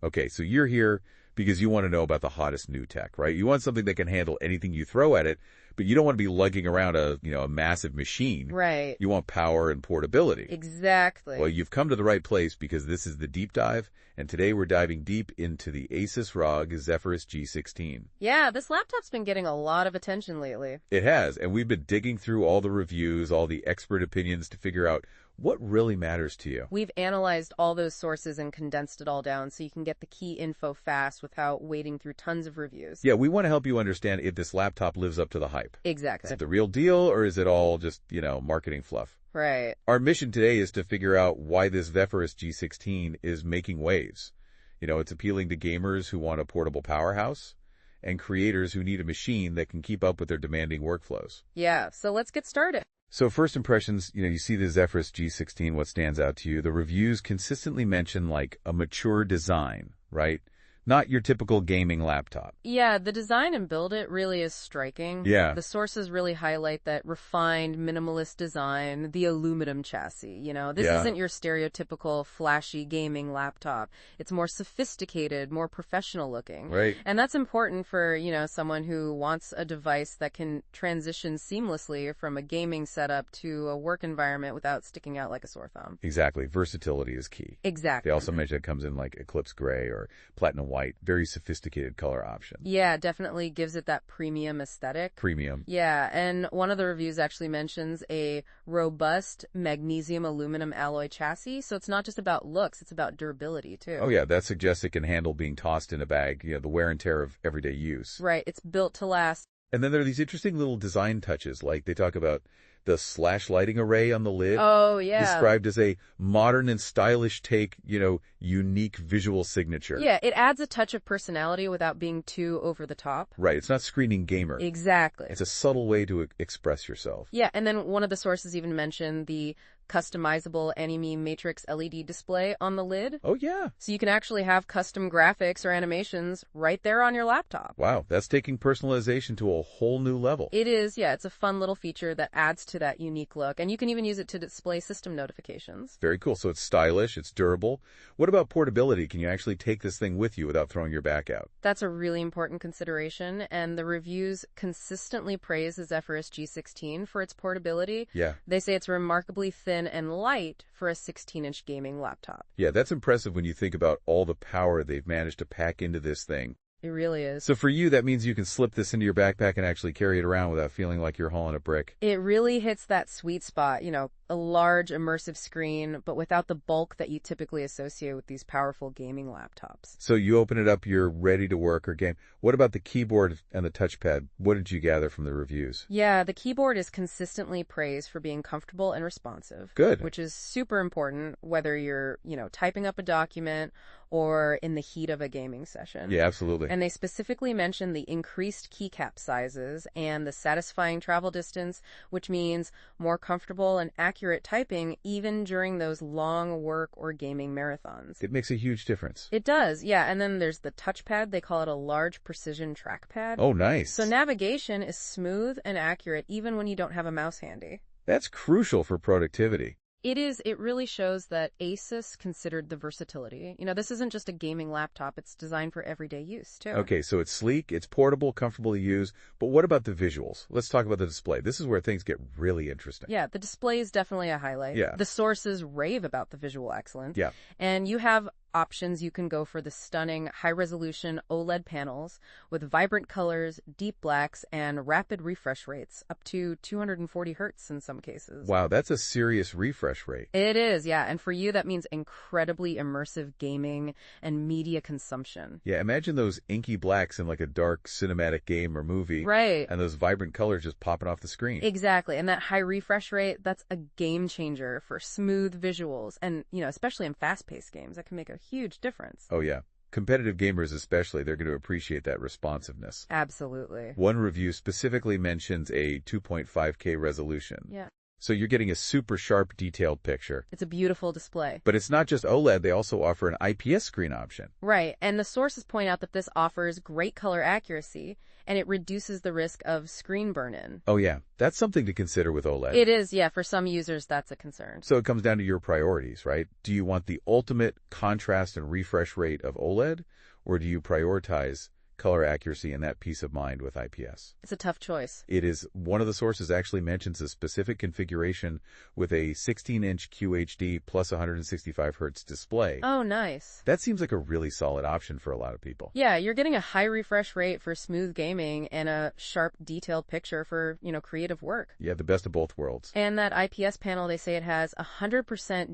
Okay, so you're here because you want to know about the hottest new tech, right? You want something that can handle anything you throw at it, but you don't want to be lugging around a massive machine. Right. You want power and portability. Exactly. Well, you've come to the right place because this is the deep dive, and today we're diving deep into the ASUS ROG Zephyrus G16. Yeah, this laptop's been getting a lot of attention lately. It has, and we've been digging through all the reviews, all the expert opinions to figure out what really matters to you. We've analyzed all those sources and condensed it all down so you can get the key info fast without wading through tons of reviews. Yeah, we want to help you understand if this laptop lives up to the hype. Exactly. Is it the real deal, or is it all just, marketing fluff? Right. Our mission today is to figure out why this Zephyrus G16 is making waves. It's appealing to gamers who want a portable powerhouse and creators who need a machine that can keep up with their demanding workflows. Yeah, so let's get started. So first impressions, you see the Zephyrus G16, what stands out to you? The reviews consistently mention like a mature design, right? Not your typical gaming laptop. Yeah, the design and build it really is striking. Yeah. The sources really highlight that refined, minimalist design, the aluminum chassis. This isn't your stereotypical flashy gaming laptop. It's more sophisticated, more professional looking. Right. And that's important for, someone who wants a device that can transition seamlessly from a gaming setup to a work environment without sticking out like a sore thumb. Exactly. Versatility is key. Exactly. They also mention it comes in like Eclipse Gray or Platinum White. Very sophisticated color option. Yeah, definitely gives it that premium aesthetic. Premium. Yeah, and one of the reviews actually mentions a robust magnesium-aluminum alloy chassis, so it's not just about looks, it's about durability too. Oh yeah, that suggests it can handle being tossed in a bag, the wear and tear of everyday use. Right, it's built to last. And then there are these interesting little design touches, like they talk about the slash lighting array on the lid. Oh, yeah. Described as a modern and stylish take, unique visual signature. Yeah, it adds a touch of personality without being too over the top. Right, it's not screaming gamer. Exactly. It's a subtle way to express yourself. Yeah, and then one of the sources even mentioned the customizable anime matrix LED display on the lid. Oh, yeah. So you can actually have custom graphics or animations right there on your laptop. Wow, that's taking personalization to a whole new level. It is, yeah. It's a fun little feature that adds to that unique look, and you can even use it to display system notifications. Very cool. So it's stylish, it's durable. What about portability? Can you actually take this thing with you without throwing your back out? That's a really important consideration, and the reviews consistently praise the Zephyrus G16 for its portability. Yeah. They say it's remarkably thin and light for a 16-inch gaming laptop. Yeah, that's impressive when you think about all the power they've managed to pack into this thing. It really is. So for you, that means you can slip this into your backpack and actually carry it around without feeling like you're hauling a brick. It really hits that sweet spot, a large immersive screen, but without the bulk that you typically associate with these powerful gaming laptops. So you open it up, you're ready to work or game. What about the keyboard and the touchpad? What did you gather from the reviews? Yeah, the keyboard is consistently praised for being comfortable and responsive. Good. Which is super important whether you're, typing up a document or in the heat of a gaming session. Yeah, absolutely. And they specifically mention the increased keycap sizes and the satisfying travel distance, which means more comfortable and accurate typing even during those long work or gaming marathons. It makes a huge difference. It does, yeah. And then there's the touchpad. They call it a large precision trackpad. Oh, nice. So navigation is smooth and accurate even when you don't have a mouse handy. That's crucial for productivity. It is. It really shows that ASUS considered the versatility. This isn't just a gaming laptop. It's designed for everyday use, too. Okay, so it's sleek, it's portable, comfortable to use. But what about the visuals? Let's talk about the display. This is where things get really interesting. Yeah, the display is definitely a highlight. Yeah. The sources rave about the visual excellence. Yeah. And you have options. You can go for the stunning high-resolution OLED panels with vibrant colors, deep blacks, and rapid refresh rates, up to 240 hertz in some cases. Wow, that's a serious refresh rate. It is, yeah. And for you, that means incredibly immersive gaming and media consumption. Yeah, imagine those inky blacks in like a dark cinematic game or movie. Right. And those vibrant colors just popping off the screen. Exactly. And that high refresh rate, that's a game changer for smooth visuals. And, especially in fast-paced games, that can make a huge difference. Oh, yeah. Competitive gamers especially, they're going to appreciate that responsiveness. Absolutely. One review specifically mentions a 2.5K resolution. Yeah. So you're getting a super sharp, detailed picture. It's a beautiful display. But it's not just OLED, they also offer an IPS screen option. Right, and the sources point out that this offers great color accuracy, and it reduces the risk of screen burn-in. Oh yeah, that's something to consider with OLED. It is, yeah, for some users that's a concern. So it comes down to your priorities, right? Do you want the ultimate contrast and refresh rate of OLED, or do you prioritize color accuracy and that peace of mind with IPS? It's a tough choice. It is. One of the sources actually mentions a specific configuration with a 16-inch QHD plus 165 Hz display. Oh, nice. That seems like a really solid option for a lot of people. Yeah, you're getting a high refresh rate for smooth gaming and a sharp, detailed picture for, creative work. Yeah, the best of both worlds. And that IPS panel, they say it has 100%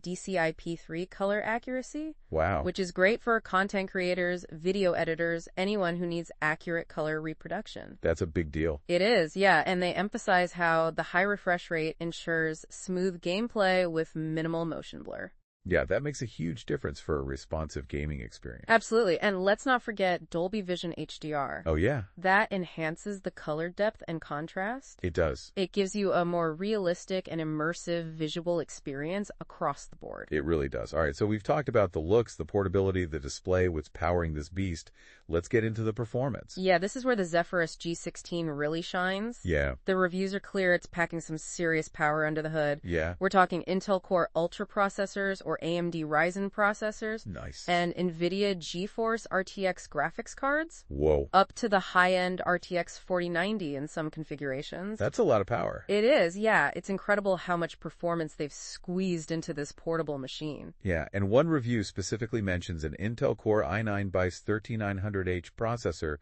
DCI-P3 color accuracy. Wow. Which is great for content creators, video editors, anyone who needs accurate color reproduction. That's a big deal. It is, yeah, and they emphasize how the high refresh rate ensures smooth gameplay with minimal motion blur. Yeah, that makes a huge difference for a responsive gaming experience. Absolutely, and let's not forget Dolby Vision HDR. Oh yeah. That enhances the color depth and contrast. It does. It gives you a more realistic and immersive visual experience across the board. It really does. All right, so we've talked about the looks, the portability, the display, what's powering this beast. Let's get into the performance. Yeah, this is where the Zephyrus G16 really shines. Yeah. The reviews are clear. It's packing some serious power under the hood. Yeah. We're talking Intel Core Ultra processors or AMD Ryzen processors. Nice. And NVIDIA GeForce RTX graphics cards. Whoa. Up to the high-end RTX 4090 in some configurations. That's a lot of power. It is, yeah. It's incredible how much performance they've squeezed into this portable machine. Yeah, and one review specifically mentions an Intel Core i9-BIOS 13900H processor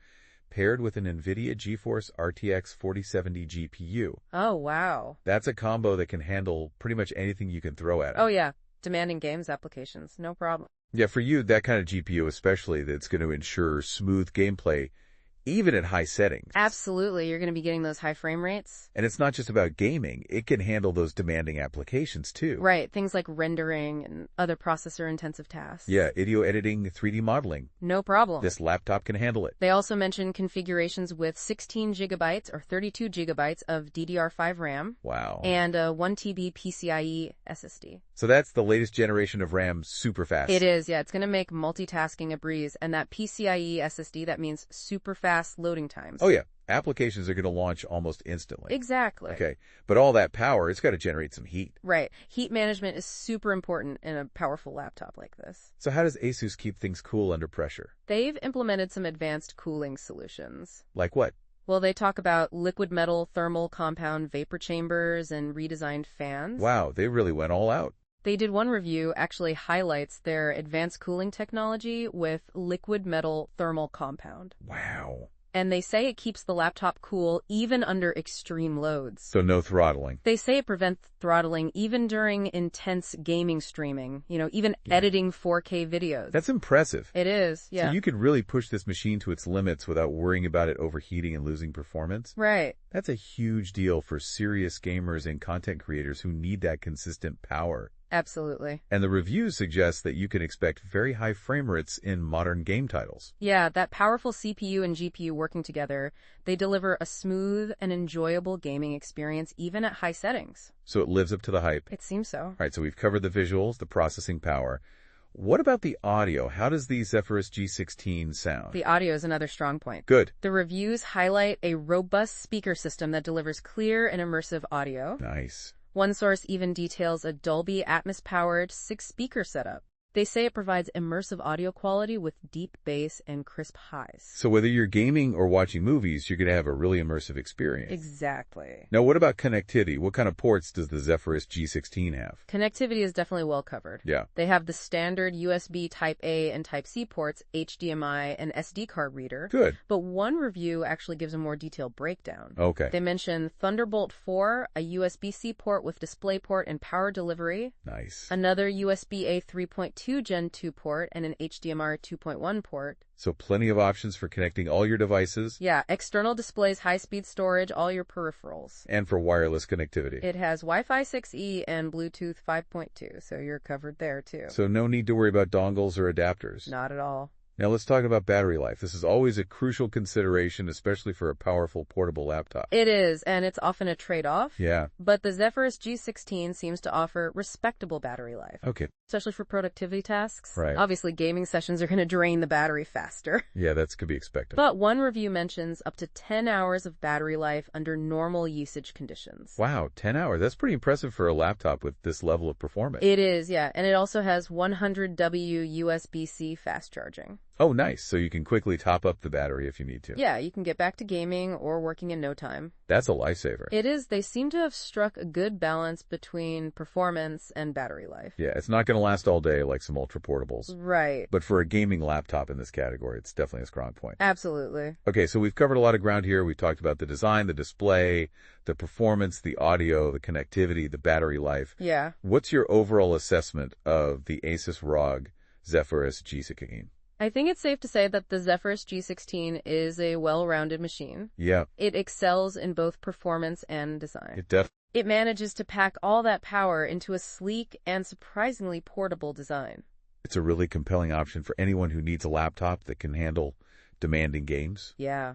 paired with an NVIDIA GeForce RTX 4070 GPU. Oh, wow. That's a combo that can handle pretty much anything you can throw at it. Oh, yeah. Demanding games applications, no problem. Yeah, for you, that kind of GPU especially, that's going to ensure smooth gameplay, even at high settings. Absolutely. You're going to be getting those high frame rates. And it's not just about gaming. It can handle those demanding applications, too. Right. Things like rendering and other processor-intensive tasks. Yeah, video editing, 3D modeling. No problem. This laptop can handle it. They also mention configurations with 16 gigabytes or 32 gigabytes of DDR5 RAM. Wow. And a 1 TB PCIe SSD. So that's the latest generation of RAM, super fast. It is, yeah. It's going to make multitasking a breeze. And that PCIe SSD, that means super fast loading times. Oh, yeah. Applications are going to launch almost instantly. Exactly. Okay. But all that power, it's got to generate some heat. Right. Heat management is super important in a powerful laptop like this. So how does ASUS keep things cool under pressure? They've implemented some advanced cooling solutions. Like what? Well, they talk about liquid metal thermal compound vapor chambers and redesigned fans. Wow, they really went all out. They did one review actually highlights their advanced cooling technology with liquid metal thermal compound. Wow. And they say it keeps the laptop cool even under extreme loads. So no throttling. They say it prevents throttling even during intense gaming streaming, even editing 4K videos. That's impressive. It is, yeah. So you could really push this machine to its limits without worrying about it overheating and losing performance? Right. That's a huge deal for serious gamers and content creators who need that consistent power. Absolutely. And the reviews suggest that you can expect very high frame rates in modern game titles. Yeah, that powerful CPU and GPU working together, they deliver a smooth and enjoyable gaming experience even at high settings. So it lives up to the hype. It seems so. All right, so we've covered the visuals, the processing power. What about the audio? How does the Zephyrus G16 sound? The audio is another strong point. Good. The reviews highlight a robust speaker system that delivers clear and immersive audio. Nice. One source even details a Dolby Atmos-powered 6-speaker setup. They say it provides immersive audio quality with deep bass and crisp highs. So whether you're gaming or watching movies, you're going to have a really immersive experience. Exactly. Now, what about connectivity? What kind of ports does the Zephyrus G16 have? Connectivity is definitely well covered. Yeah. They have the standard USB Type-A and Type-C ports, HDMI, and SD card reader. Good. But one review actually gives a more detailed breakdown. Okay. They mention Thunderbolt 4, a USB-C port with DisplayPort and power delivery. Nice. Another USB-A 3.2 Gen 2 port and an HDMI 2.1 port. So plenty of options for connecting all your devices. Yeah, external displays, high-speed storage, all your peripherals. And for wireless connectivity. It has Wi-Fi 6E and Bluetooth 5.2, so you're covered there too. So no need to worry about dongles or adapters. Not at all. Now let's talk about battery life. This is always a crucial consideration, especially for a powerful portable laptop. It is, and it's often a trade-off. Yeah. But the Zephyrus G16 seems to offer respectable battery life. Okay. Especially for productivity tasks. Right. Obviously, gaming sessions are going to drain the battery faster. Yeah, that's could be expected. But one review mentions up to 10 hours of battery life under normal usage conditions. Wow, 10 hours. That's pretty impressive for a laptop with this level of performance. It is, yeah. And it also has 100W USB-C fast charging. Oh, nice. So you can quickly top up the battery if you need to. Yeah, you can get back to gaming or working in no time. That's a lifesaver. It is. They seem to have struck a good balance between performance and battery life. Yeah, it's not going to last all day like some ultra portables. Right. But for a gaming laptop in this category, it's definitely a strong point. Absolutely. Okay, so we've covered a lot of ground here. We've talked about the design, the display, the performance, the audio, the connectivity, the battery life. Yeah. What's your overall assessment of the ASUS ROG Zephyrus G16? I think it's safe to say that the Zephyrus G16 is a well-rounded machine. Yeah. It excels in both performance and design. It manages to pack all that power into a sleek and surprisingly portable design. It's a really compelling option for anyone who needs a laptop that can handle demanding games. Yeah.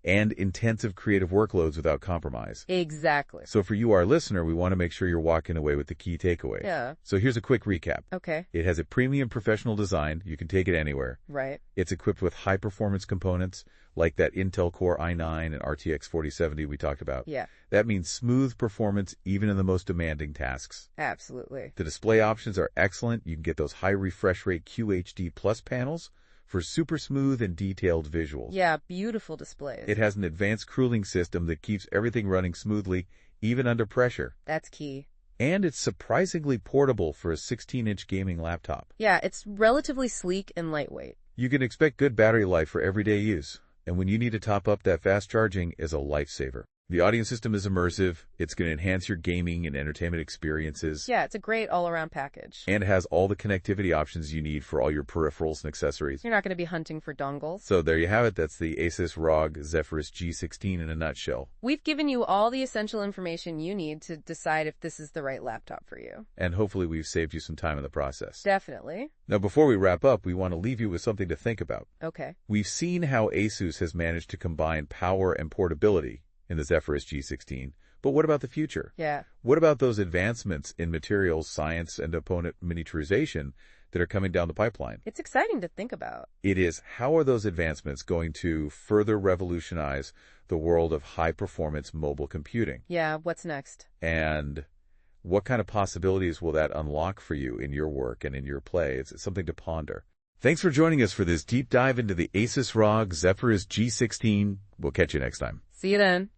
And intensive creative workloads without compromise. Exactly. So for you, our listener, we want to make sure you're walking away with the key takeaways. Yeah. So here's a quick recap. Okay. It has a premium professional design. You can take it anywhere. Right. It's equipped with high-performance components like that Intel Core i9 and RTX 4070 we talked about. Yeah. That means smooth performance even in the most demanding tasks. Absolutely. The display options are excellent. You can get those high refresh rate QHD Plus panels for super smooth and detailed visuals. Yeah, beautiful displays. It has an advanced cooling system that keeps everything running smoothly, even under pressure. That's key. And it's surprisingly portable for a 16-inch gaming laptop. Yeah, it's relatively sleek and lightweight. You can expect good battery life for everyday use, and when you need to top up, that fast charging is a lifesaver. The audio system is immersive. It's going to enhance your gaming and entertainment experiences. Yeah, it's a great all-around package. And it has all the connectivity options you need for all your peripherals and accessories. You're not going to be hunting for dongles. So there you have it. That's the ASUS ROG Zephyrus G16 in a nutshell. We've given you all the essential information you need to decide if this is the right laptop for you. And hopefully we've saved you some time in the process. Definitely. Now, before we wrap up, we want to leave you with something to think about. Okay. We've seen how ASUS has managed to combine power and portability in the Zephyrus G16. But what about the future? Yeah. What about those advancements in materials science and component miniaturization that are coming down the pipeline? It's exciting to think about. It is. How are those advancements going to further revolutionize the world of high-performance mobile computing? Yeah, what's next? And what kind of possibilities will that unlock for you in your work and in your play? It's something to ponder. Thanks for joining us for this deep dive into the ASUS ROG Zephyrus G16. We'll catch you next time. See you then.